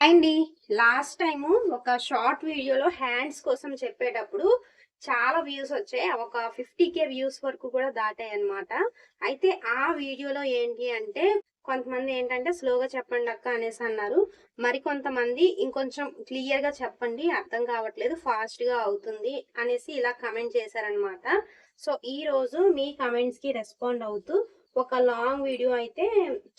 అండి last time ఒక short వీడియోలో హ్యాండ్స్ కోసం చెప్పేటప్పుడు చాలా వ్యూస్ వచ్చాయి. ఒక 50K వ్యూస్ వరకు కూడా దాటాయి అన్నమాట. అయితే ఆ వీడియోలో ఏంటి అంటే కొంతమంది ఏంటంటే స్లోగా చెప్పండి అక్క అనేసి అన్నారు. మరి కొంతమంది ఇంకొంచెం క్లియర్ గా చెప్పండి, అర్థం కావట్లేదు, ఫాస్ట్ గా అవుతుంది అనేసి ఇలా కమెంట్ చేశారనమాట. సో ఈ రోజు మీ కమెంట్స్ కి రెస్పాండ్ అవుతూ ఒక లాంగ్ వీడియో అయితే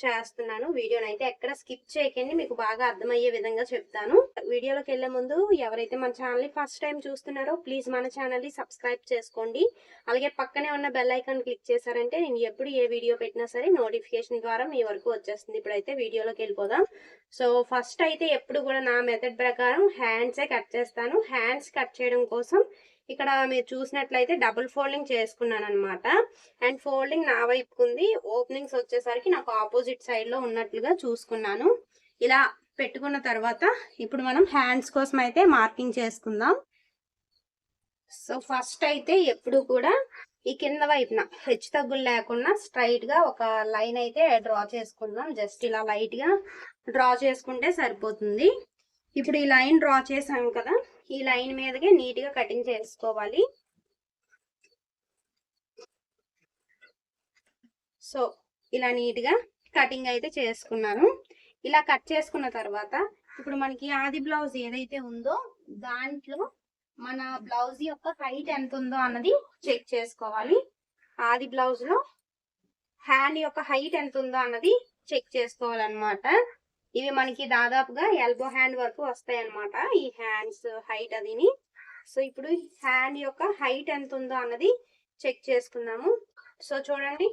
చేస్తున్నాను. వీడియోని అయితే ఎక్కడ స్కిప్ చేయకండి, మీకు బాగా అర్థమయ్యే విధంగా చెప్తాను. వీడియోలోకి వెళ్లే ముందు ఎవరైతే మన ఛానల్ ని ఫస్ట్ టైం చూస్తున్నారో ప్లీజ్ మన ఛానల్ ని సబ్స్క్రైబ్ చేసుకోండి. అలాగే పక్కనే ఉన్న బెల్ ఐకాన్ క్లిక్ చేశారంటే నేను ఎప్పుడు ఏ వీడియో పెట్టినా సరే నోటిఫికేషన్ ద్వారా మీ వరకు వచ్చేస్తుంది. ఇప్పుడైతే వీడియోలోకి వెళ్ళిపోదాం. సో ఫస్ట్ అయితే ఎప్పుడు కూడా నా మెథడ్ ప్రకారం హ్యాండ్సే కట్ చేస్తాను. హ్యాండ్స్ కట్ చేయడం కోసం ఇక్కడ మీరు చూసినట్లయితే డబుల్ ఫోల్డింగ్ చేసుకున్నాను అనమాట. అండ్ ఫోల్డింగ్ నా వైపు ఉంది, ఓపెనింగ్స్ వచ్చేసరికి నాకు ఆపోజిట్ సైడ్ లో ఉన్నట్లుగా చూసుకున్నాను. ఇలా పెట్టుకున్న తర్వాత ఇప్పుడు మనం హ్యాండ్స్ కోసం అయితే మార్కింగ్ చేసుకుందాం. సో ఫస్ట్ అయితే ఎప్పుడు కూడా ఈ కింద వైపున హెచ్చు తగ్గులు లేకుండా స్ట్రైట్ గా ఒక లైన్ అయితే డ్రా చేసుకుందాం. జస్ట్ ఇలా లైట్ గా డ్రా చేసుకుంటే సరిపోతుంది. ఇప్పుడు ఈ లైన్ డ్రా చేసాం కదా, ఈ లైన్ మీదకి నీట్ గా కటింగ్ చేసుకోవాలి. సో ఇలా నీట్ గా కటింగ్ అయితే చేసుకున్నాను. ఇలా కట్ చేసుకున్న తర్వాత ఇప్పుడు మనకి ఆది బ్లౌజ్ ఏదైతే ఉందో దాంట్లో మన బ్లౌజ్ యొక్క హైట్ ఎంత ఉందో అన్నది చెక్ చేసుకోవాలి. ఆది బ్లౌజ్ లో హ్యాండ్ యొక్క హైట్ ఎంత ఉందో అన్నది చెక్ చేసుకోవాలన్నమాట. ఇవి మనకి దాదాపుగా ఎల్బో హ్యాండ్ వరకు వస్తాయి అన్నమాట, ఈ హ్యాండ్స్ హైట్ అదిని. సో ఇప్పుడు హ్యాండ్ యొక్క హైట్ ఎంత ఉందో అన్నది చెక్ చేసుకుందాము. సో చూడండి,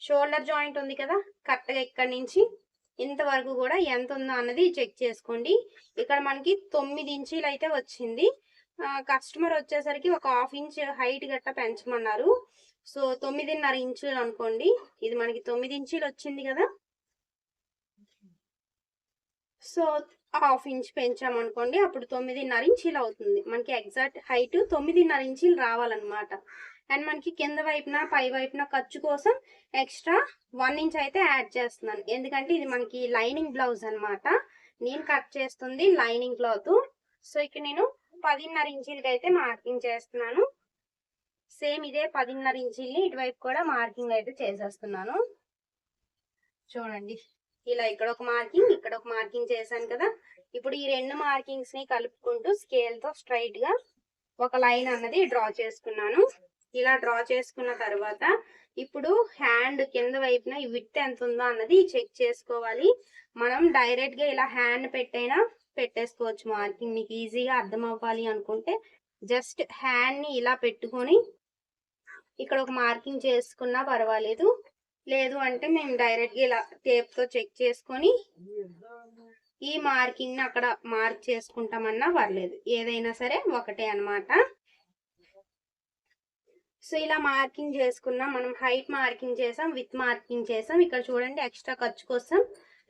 షోల్డర్ జాయింట్ ఉంది కదా, కరెక్ట్గా ఇక్కడి నుంచి ఇంతవరకు కూడా ఎంత ఉందో అన్నది చెక్ చేసుకోండి. ఇక్కడ మనకి 9 ఇంచీలు అయితే వచ్చింది. కస్టమర్ వచ్చేసరికి ఒక 1/2 ఇంచ్ హైట్ గట్ట పెంచమన్నారు. సో 9.5 ఇంచులు అనుకోండి. ఇది మనకి 9 ఇంచీలు వచ్చింది కదా, సో 1/2 ఇంచ్ పెంచామనుకోండి, అప్పుడు 9.5 ఇంచీలు అవుతుంది. మనకి ఎగ్జాక్ట్ హైట్ 9.5 ఇంచీలు రావాలన్నమాట. అండ్ మనకి కింద వైపున పై వైపున ఖర్చు కోసం ఎక్స్ట్రా 1 ఇంచ్ అయితే యాడ్ చేస్తున్నాను. ఎందుకంటే ఇది మనకి లైనింగ్ బ్లౌజ్ అనమాట, నేను కట్ చేస్తుంది లైనింగ్ క్లాత్. సో ఇక్కడ నేను 10.5 ఇంచీలకి అయితే మార్కింగ్ చేస్తున్నాను. సేమ్ ఇదే 10.5 ఇంచీల్ని ఇటువైపు కూడా మార్కింగ్ అయితే చేసేస్తున్నాను. చూడండి, ఇలా ఇక్కడ ఒక మార్కింగ్, ఇక్కడ ఒక మార్కింగ్ చేశాను కదా. ఇప్పుడు ఈ రెండు మార్కింగ్స్ ని కలుపుకుంటూ స్కేల్ తో స్ట్రైట్ గా ఒక లైన్ అన్నది డ్రా చేసుకున్నాను. ఇలా డ్రా చేసుకున్న తర్వాత ఇప్పుడు హ్యాండ్ కింద వైపున ఈ విడ్త్ ఎంత ఉందో అన్నది చెక్ చేసుకోవాలి. మనం డైరెక్ట్ గా ఇలా హ్యాండ్ పెట్టైనా పెట్టేసుకోవచ్చు మార్కింగ్. మీకు ఈజీగా అర్థం అవ్వాలి అనుకుంటే జస్ట్ హ్యాండ్ ని ఇలా పెట్టుకొని ఇక్కడ ఒక మార్కింగ్ చేసుకున్నా పర్వాలేదు. లేదు అంటే మేము డైరెక్ట్ గా ఇలా టేప్ తో చెక్ చేసుకొని ఈ మార్కింగ్ ని అక్కడ మార్క్ చేసుకుంటామన్నా పర్లేదు, ఏదైనా సరే ఒకటే అన్నమాట. సో ఇలా మార్కింగ్ చేసుకున్నాం. మనం హైట్ మార్కింగ్ చేసాం, విత్ మార్కింగ్ చేసాం. ఇక్కడ చూడండి, ఎక్స్ట్రా ఖర్చు కోసం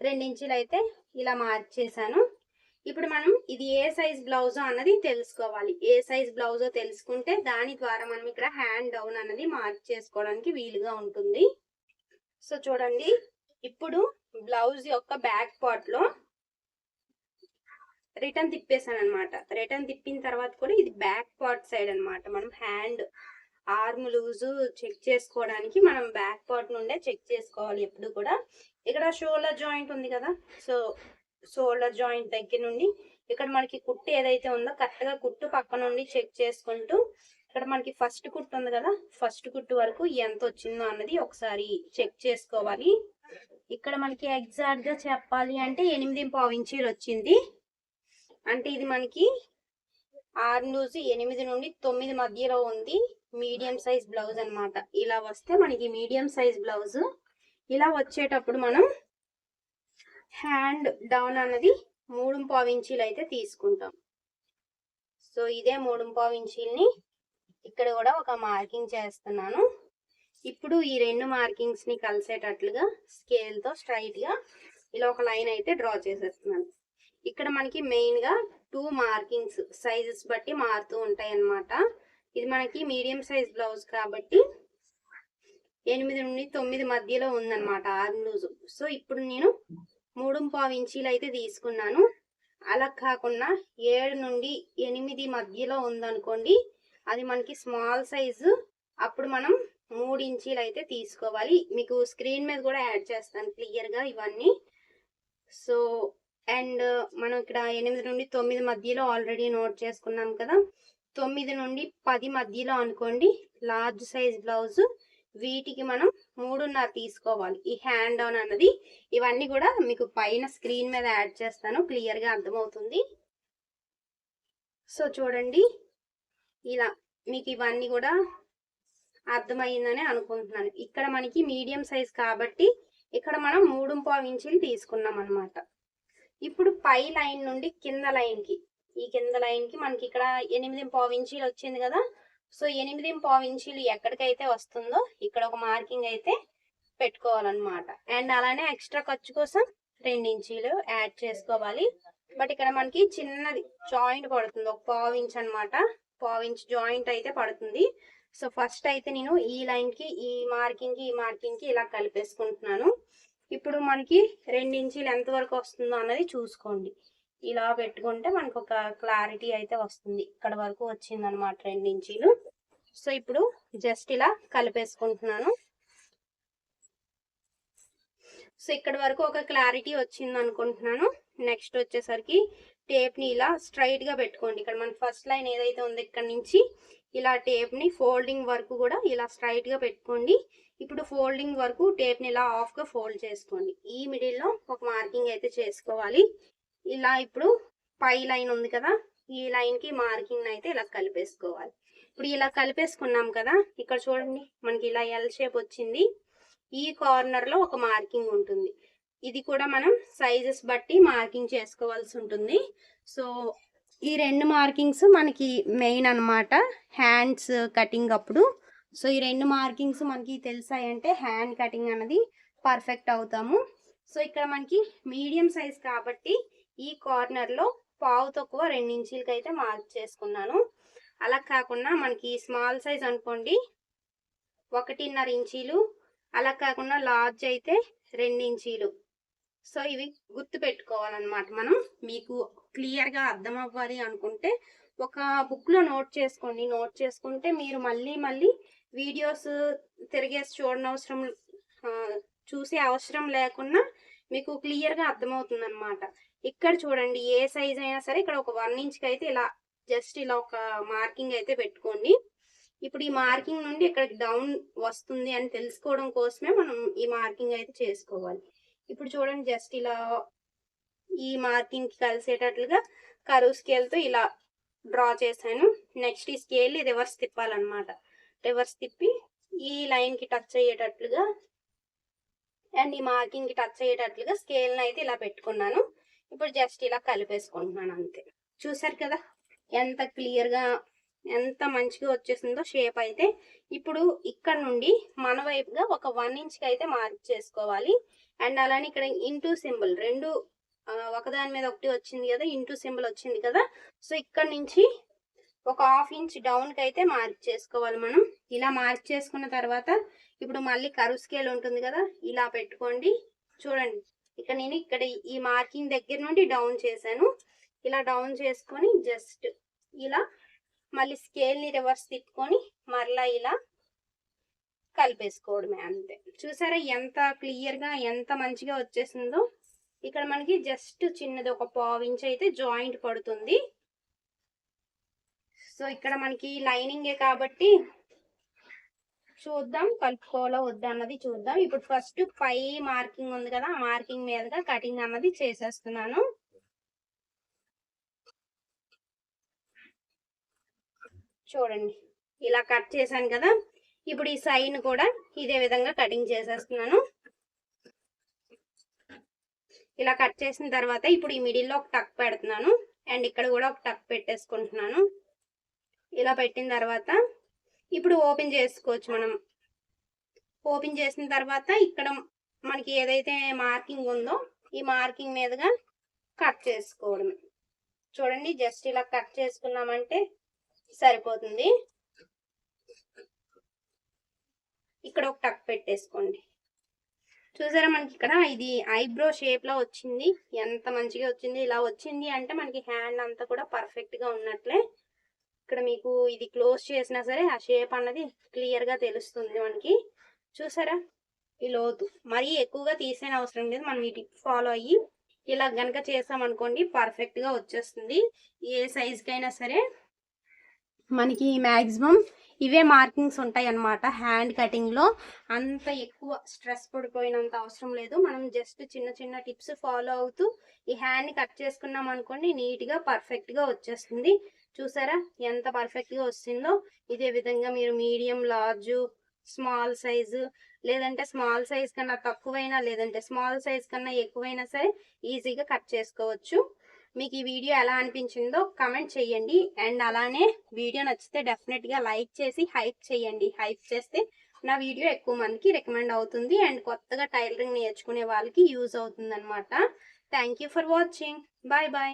2 ఇంచులు అయితే ఇలా మార్క్ చేశాను. ఇప్పుడు మనం ఇది ఏ సైజ్ బ్లౌజో అన్నది తెలుసుకోవాలి. ఏ సైజ్ బ్లౌజో తెలుసుకుంటే దాని ద్వారా మనం ఇక్కడ హ్యాండ్ డౌన్ అన్నది మార్క్ చేసుకోవడానికి వీలుగా ఉంటుంది. సో చూడండి, ఇప్పుడు బ్లౌజ్ యొక్క బ్యాక్ పార్ట్ లో రిటర్న్ తిప్పేసాను అనమాట. రిటర్న్ తిప్పిన తర్వాత కూడా ఇది బ్యాక్ పార్ట్ సైడ్ అనమాట. మనం హ్యాండ్ ఆర్మ్ లూజు చెక్ చేసుకోవడానికి మనం బ్యాక్ పార్ట్ నుండే చెక్ చేసుకోవాలి ఎప్పుడు కూడా. ఇక్కడ షోల్డర్ జాయింట్ ఉంది కదా, సో షోల్డర్ జాయింట్ దగ్గర నుండి ఇక్కడ మనకి కుట్టు ఏదైతే ఉందో కరెక్ట్ గా కుట్టు పక్క నుండి చెక్ చేసుకుంటూ ఇక్కడ మనకి ఫస్ట్ కుట్టు ఉంది కదా, ఫస్ట్ కుట్టు వరకు ఎంత వచ్చిందో అన్నది ఒకసారి చెక్ చేసుకోవాలి. ఇక్కడ మనకి ఎగ్జాక్ట్ గా చెప్పాలి అంటే 8.5 ఇంచీలు వచ్చింది. అంటే ఇది మనకి ఆర్మ్ లూజ్ 8 నుండి 9 మధ్యలో ఉంది. మీడియం సైజ్ బ్లౌజ్ అనమాట. ఇలా వస్తే మనకి మీడియం సైజ్ బ్లౌజ్. ఇలా వచ్చేటప్పుడు మనం హ్యాండ్ డౌన్ అన్నది 3.5 ఇంచీలు అయితే తీసుకుంటాం. సో ఇదే 3.5 ఇంచీల్ని ఇక్కడ కూడా ఒక మార్కింగ్ చేస్తున్నాను. ఇప్పుడు ఈ రెండు మార్కింగ్స్ ని కలిసేటట్లుగా స్కేల్ తో స్ట్రైట్ గా ఇలా ఒక లైన్ అయితే డ్రా చేసేస్తున్నాను. ఇక్కడ మనకి మెయిన్ గా 2 మార్కింగ్స్ సైజెస్ బట్టి మారుతూ ఉంటాయి అన్నమాట. ఇది మనకి మీడియం సైజ్ బ్లౌజ్ కాబట్టి 8 నుండి 9 మధ్యలో ఉందన్నమాట ఆర్మ్ లూజ్. సో ఇప్పుడు నేను 3.5 ఇంచీలు అయితే తీసుకున్నాను. అలా కాకుండా 7 నుండి 8 మధ్యలో ఉందనుకోండి, అది మనకి స్మాల్ సైజు. అప్పుడు మనం 3 ఇంచీలు అయితే తీసుకోవాలి. మీకు స్క్రీన్ మీద కూడా యాడ్ చేస్తాను క్లియర్గా ఇవన్నీ. సో అండ్ మనం ఇక్కడ 8 నుండి 9 మధ్యలో ఆల్రెడీ నోట్ చేసుకున్నాం కదా. 9 నుండి 10 మధ్యలో అనుకోండి లార్జ్ సైజ్ బ్లౌజ్. వీటికి మనం 3.5 తీసుకోవాలి. ఈ హ్యాండ్ డౌన్ అన్నది ఇవన్నీ కూడా మీకు పైన స్క్రీన్ మీద యాడ్ చేస్తాను, క్లియర్గా అర్థమవుతుంది. సో చూడండి, ఇలా మీకు ఇవన్నీ కూడా అర్థమైందని అనుకుంటున్నాను. ఇక్కడ మనకి మీడియం సైజ్ కాబట్టి ఇక్కడ మనం 3.5 ఇంచులు తీసుకున్నాం అనమాట. ఇప్పుడు పై లైన్ నుండి కింద లైన్కి, ఈ కింద లైన్కి మనకి ఇక్కడ 8.5 ఇంచీలు వచ్చింది కదా. సో 8.5 ఇంచీలు ఎక్కడికైతే వస్తుందో ఇక్కడ ఒక మార్కింగ్ అయితే పెట్టుకోవాలన్నమాట. అండ్ అలానే ఎక్స్ట్రా ఖర్చు కోసం 2 ఇంచీలు యాడ్ చేసుకోవాలి. బట్ ఇక్కడ మనకి చిన్నది జాయింట్ పడుతుంది, ఒక 1/4 ఇంచ్ అనమాట. 1/4 ఇంచ్ జాయింట్ అయితే పడుతుంది. సో ఫస్ట్ అయితే నేను ఈ లైన్కి ఈ మార్కింగ్కి ఇలా కలిపేసుకుంటున్నాను. ఇప్పుడు మనకి 2 ఇంచీలు ఎంతవరకు వస్తుందో అన్నది చూసుకోండి. ఇలా పెట్టుకుంటే మనకు ఒక క్లారిటీ అయితే వస్తుంది. ఇక్కడ వరకు వచ్చింది అనమాట 2 ఇంచీలు. సో ఇప్పుడు జస్ట్ ఇలా కలిపేసుకుంటున్నాను. సో ఇక్కడ వరకు ఒక క్లారిటీ వచ్చింది అనుకుంటున్నాను. నెక్స్ట్ వచ్చేసరికి టేప్ని ఇలా స్ట్రైట్గా పెట్టుకోండి. ఇక్కడ మన ఫస్ట్ లైన్ ఏదైతే ఉందో ఇక్కడ నుంచి ఇలా టేప్ని ఫోల్డింగ్ వరకు కూడా ఇలా స్ట్రైట్గా పెట్టుకోండి. ఇప్పుడు ఫోల్డింగ్ వరకు టేప్ని ఇలా హాఫ్గా ఫోల్డ్ చేసుకోండి. ఈ మిడిల్లో ఒక మార్కింగ్ అయితే చేసుకోవాలి. ఇలా ఇప్పుడు పై లైన్ ఉంది కదా, ఈ లైన్కి మార్కింగ్ అయితే ఇలా కలిపేసుకోవాలి. ఇప్పుడు ఇలా కలిపేసుకున్నాం కదా, ఇక్కడ చూడండి మనకి ఇలా ఎల్ షేప్ వచ్చింది. ఈ కార్నర్లో ఒక మార్కింగ్ ఉంటుంది. ఇది కూడా మనం సైజెస్ బట్టి మార్కింగ్ చేసుకోవాల్సి ఉంటుంది. సో ఈ 2 మార్కింగ్స్ మనకి మెయిన్ అనమాట హ్యాండ్స్ కటింగ్ అప్పుడు. సో ఈ 2 మార్కింగ్స్ మనకి తెలిసాయంటే హ్యాండ్ కటింగ్ అన్నది పర్ఫెక్ట్ అవుతాము. సో ఇక్కడ మనకి మీడియం సైజ్ కాబట్టి ఈ కార్నర్లో పావు తక్కువ 2 ఇంచీలకి అయితే మార్క్ చేసుకున్నాను. అలా కాకుండా మనకి స్మాల్ సైజ్ అనుకోండి 1.5 ఇంచీలు, అలా కాకుండా లార్జ్ అయితే 2 ఇంచీలు. సో ఇవి గుర్తు పెట్టుకోవాలన్నమాట మనం. మీకు క్లియర్గా అర్థం అవ్వాలి అనుకుంటే ఒక బుక్లో నోట్ చేసుకోండి. నోట్ చేసుకుంటే మీరు మళ్ళీ వీడియోస్ తిరిగేసి చూసే అవసరం లేకుండా మీకు క్లియర్గా అర్థమవుతుంది అనమాట. ఇక్కడ చూడండి, ఏ సైజ్ అయినా సరే ఇక్కడ ఒక 1 ఇంచ్కి అయితే ఇలా జస్ట్ ఇలా ఒక మార్కింగ్ అయితే పెట్టుకోండి. ఇప్పుడు ఈ మార్కింగ్ నుండి ఇక్కడ డౌన్ వస్తుంది అని తెలుసుకోవడం కోసమే మనం ఈ మార్కింగ్ అయితే చేసుకోవాలి. ఇప్పుడు చూడండి, జస్ట్ ఇలా ఈ మార్కింగ్కి కలిసేటట్లుగా కరువు స్కేల్తో ఇలా డ్రా చేశాను. నెక్స్ట్ ఈ స్కేల్ని రివర్స్ తిప్పాలన్నమాట. రివర్స్ తిప్పి ఈ లైన్కి టచ్ అయ్యేటట్లుగా అండ్ ఈ మార్కింగ్కి టచ్ అయ్యేటట్లుగా స్కేల్ని అయితే ఇలా పెట్టుకున్నాను. ఇప్పుడు జస్ట్ ఇలా కలిపేసుకుంటున్నాను అంతే. చూసారు కదా ఎంత క్లియర్గా ఎంత మంచిగా వచ్చేసిందో షేప్ అయితే. ఇప్పుడు ఇక్కడ నుండి మన వైపుగా ఒక 1 ఇంచ్కి అయితే మార్క్ చేసుకోవాలి. అండ్ అలానే ఇక్కడ ఇంటూ సింబల్ 2 ఒకదాని మీద ఒకటి వచ్చింది కదా, ఇంటూ సింబల్ వచ్చింది కదా. సో ఇక్కడ నుంచి ఒక 1/2 ఇంచ్ డౌన్కి అయితే మార్క్ చేసుకోవాలి మనం. ఇలా మార్క్ చేసుకున్న తర్వాత ఇప్పుడు మళ్ళీ కరువు స్కేల్ ఉంటుంది కదా, ఇలా పెట్టుకోండి. చూడండి, నేను ఇక్కడ ఈ మార్కింగ్ దగ్గర నుండి డౌన్ చేశాను. ఇలా డౌన్ చేసుకొని జస్ట్ ఇలా మళ్ళీ స్కేల్ని రివర్స్ తిప్పుకొని మరలా ఇలా కలిపేసుకోవడమే అంతే. చూసారా ఎంత క్లియర్గా ఎంత మంచిగా వచ్చేసిందో. ఇక్కడ మనకి జస్ట్ చిన్నది ఒక 1/2 ఇంచ్ అయితే జాయింట్ పడుతుంది. సో ఇక్కడ మనకి లైనింగే కాబట్టి చూద్దాం కలుపుకోవాలో వద్దా అన్నది చూద్దాం. ఇప్పుడు ఫస్ట్ పై మార్కింగ్ ఉంది కదా, ఆ మార్కింగ్ మీదుగా కటింగ్ అన్నది చేసేస్తున్నాను. చూడండి, ఇలా కట్ చేశాను కదా. ఇప్పుడు ఈ సైడ్ కూడా ఇదే విధంగా కటింగ్ చేసేస్తున్నాను. ఇలా కట్ చేసిన తర్వాత ఇప్పుడు ఈ మిడిల్లో ఒక టక్ పెడుతున్నాను అండ్ ఇక్కడ కూడా ఒక టక్ పెట్టేసుకుంటున్నాను. ఇలా పెట్టిన తర్వాత ఇప్పుడు ఓపెన్ చేసుకోవచ్చు మనం. ఓపెన్ చేసిన తర్వాత ఇక్కడ మనకి ఏదైతే మార్కింగ్ ఉందో ఈ మార్కింగ్ మీదుగా కట్ చేసుకోవడం. చూడండి, జస్ట్ ఇలా కట్ చేసుకున్నామంటే సరిపోతుంది. ఇక్కడ ఒక టక్ పెట్టేసుకోండి. చూసారా మనకి ఇక్కడ ఇది ఐబ్రో షేప్ లో వచ్చింది. ఎంత మంచిగా వచ్చింది. ఇలా వచ్చింది అంటే మనకి హ్యాండ్ అంతా కూడా పర్ఫెక్ట్ గా ఉన్నట్లే. ఇక్కడ మీకు ఇది క్లోజ్ చేసినా సరే ఆ షేప్ అన్నది క్లియర్ గా తెలుస్తుంది మనకి. చూసారా ఈ లోతు మరీ ఎక్కువగా తీసేన అవసరం లేదు. మనం ఈ టిప్ ఫాలో అయ్యి ఇలా గనక చేసామనుకోండి పర్ఫెక్ట్ గా వచ్చేస్తుంది. ఏ సైజ్ కైనా సరే మనకి మ్యాక్సిమం ఇవే మార్కింగ్స్ ఉంటాయి అన్నమాట. హ్యాండ్ కటింగ్ లో అంత ఎక్కువ స్ట్రెస్ పడిపోయినంత అవసరం లేదు. మనం జస్ట్ చిన్న చిన్న టిప్స్ ఫాలో అవుతూ ఈ హ్యాండ్ ని కట్ చేసుకున్నాం అనుకోండి నీట్ గా పర్ఫెక్ట్ గా వచ్చేస్తుంది. చూసారా ఎంత పర్ఫెక్ట్ గా వస్తుందో. ఇదే విధంగా మీరు మీడియం, లార్జ్, స్మాల్ సైజు, లేదంటే స్మాల్ సైజ్ కన్నా తక్కువైనా, లేదంటే స్మాల్ సైజ్ కన్నా ఎక్కువైనా సరే ఈజీగా కట్ చేసుకోవచ్చు. మీకు ఈ వీడియో ఎలా అనిపించిందో కమెంట్ చేయండి. అండ్ అలానే వీడియో నచ్చితే డెఫినెట్గా లైక్ చేసి హైప్ చేయండి. హైప్ చేస్తే నా వీడియో ఎక్కువ మందికి రికమెండ్ అవుతుంది అండ్ కొత్తగా టైలరింగ్ నేర్చుకునే వాళ్ళకి యూజ్ అవుతుంది అనమాట. Thank you for watching. Bye bye.